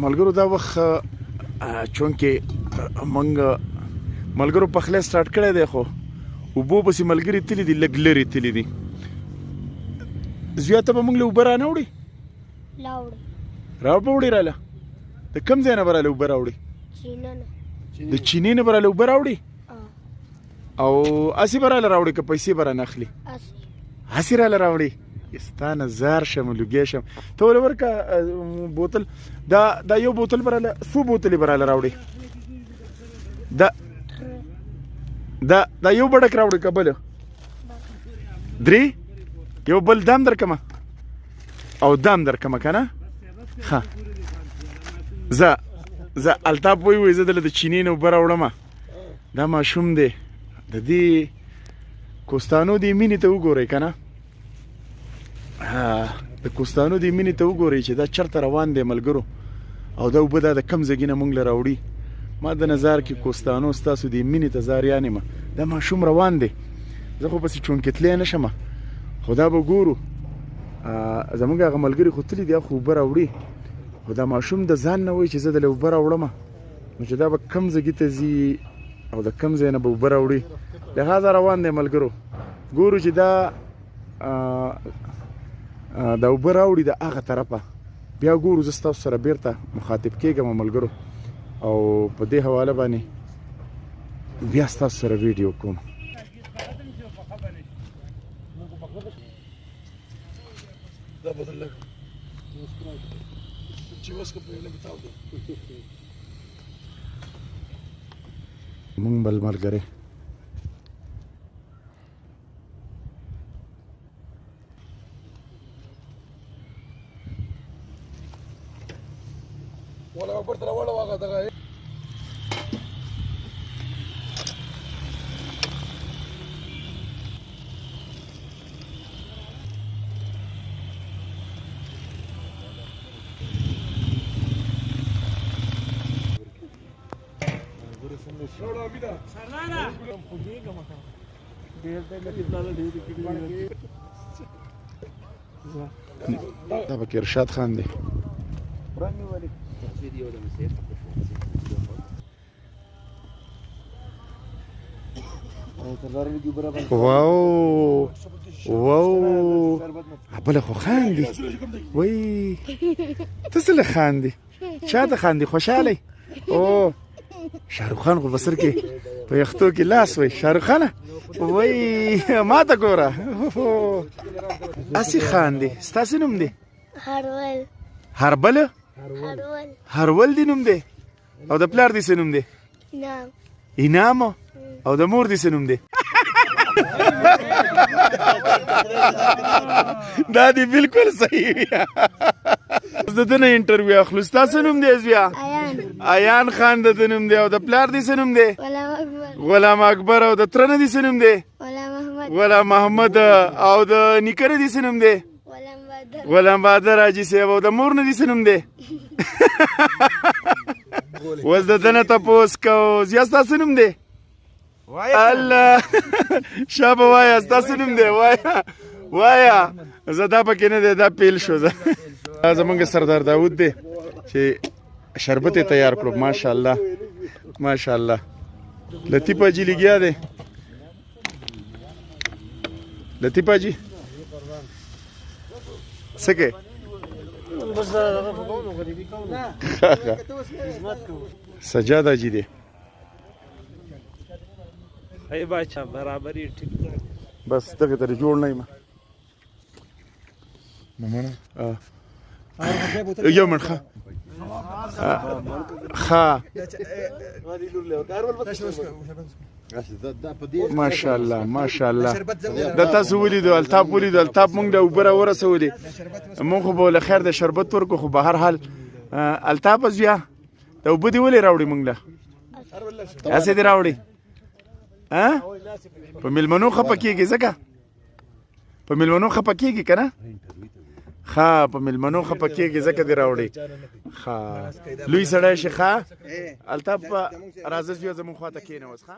ملګرو دا وخت چونکې موږ ملګرو پخلی سټارټ کړی دی خو اوبو پسې ملګري تللي دي لږ لرې تللي دي زویا ته به موږ له اوبه رانه وړې راوړې راله د کوم ځای نه به راله اوبه راوړې د چینې نه به راله اوبه راوړې او هسې به راله راوړې که پیسې به رانه اخلي هسې راله راوړې ستا نه زار شم لوګی شم ته ولې ورکه بوتل دا یو بوتل به راله څو بوتلې به راله راوړې دا یو بډک راوړې که بله درې یو بل دام در کمه او دام در کمه که نه ښه زه الطاف وایي زه دله د چینې نه اوبه راوړمه دا ماشوم دی د دې کوستانو دې مینې ته وګورئ که نه د کوستانو دې مینې ته وګورئ چې دا چېرته روان دی ملګرو او دا اوبه دا د کم ځای نه موږ له راوړي ما د نظر کې کوستانو ستاسو دې مینې ته زاریان یم دا ماشوم روان دی زه خو پسې چونکتلی نه شم خو دا به ګورو زموږ هغه ملګري خو تلي دي خو اوبه راوړي خو دا ماشوم د ځان نه وایي چې زه دله اوبه راوړمه نو چې دا به کم ځای ته ځي او د کم ځای نه به اوبه راوړي لهذا روان دی ملګرو ګورو چې دا اوبه راوړي د هغه طرفه بیا ګورو زه ستاسو سره بیرته مخاطب کېږم ملګرو او په دې حواله باندې بیا ستاسو سره ویډیو کوم مونږ بل ملګری ولا برت ولا واقع دغه دا پکې ارشاد خان دی واو بله خو خاندي وای ته څه له خاندي چا ته خاندي خوشحالی او شاهرخ خان خو بسر کې په یختو کې لاس وای شاهرخ خانه وای ما ته ګوره هسې خاندي ستاسې نوم دی هربله هرول دی نوم دی او د پلار دی څه نوم دی انعام او د مور دی څه نوم دی دا دی بالکل صحیح اوس د ده نه انټرویو اخلو ستا څه نوم دی زویا ایان خان د ده نوم دی او د پلار دی څه نوم دی غلام اکبر او د تره نه دی څه نوم دی غلام محمد او د نیکه نه دی څه نوم دی غلام بهادر حاجي صاحب او د مور نه دی څه نوم دی اوس د ده نه تپوس کوو زیا ستا څه نوم دی الله شابه وایه ستا څه نوم دی وایه زه دا پکې نه دی دا پیل شو زمونږ سردار داود دی چې شربت یې تیار کړو ماشاءالله ماشاءالله لطیف حاجي لګیا دی لطیف حاجي څه کوې سجاد حاجي دی ای باچا برابرې ټیک بس دغې ته جوړ نه یم یو منټ ښه ماشاءالله ماشاءالله دا تاسو ولیدو الطاف ولیدو الطاف مونږ د اوبه راورسولې مونږ خو به له خیر د شربت ورکو خو به هر حال الطاف زویا د اوبه دې ولې راوړې مونږ له هسې دې راوړې په مېلمنو خفه کېږي ځکه په مېلمنو خفه کېږي که نه ښه په مېلمنو خفه کېږي ځکه دې راوړې ښه لوی سړی شي ښه الطاف راځه زویا زموږ خوا ته کښېنه اوس ښه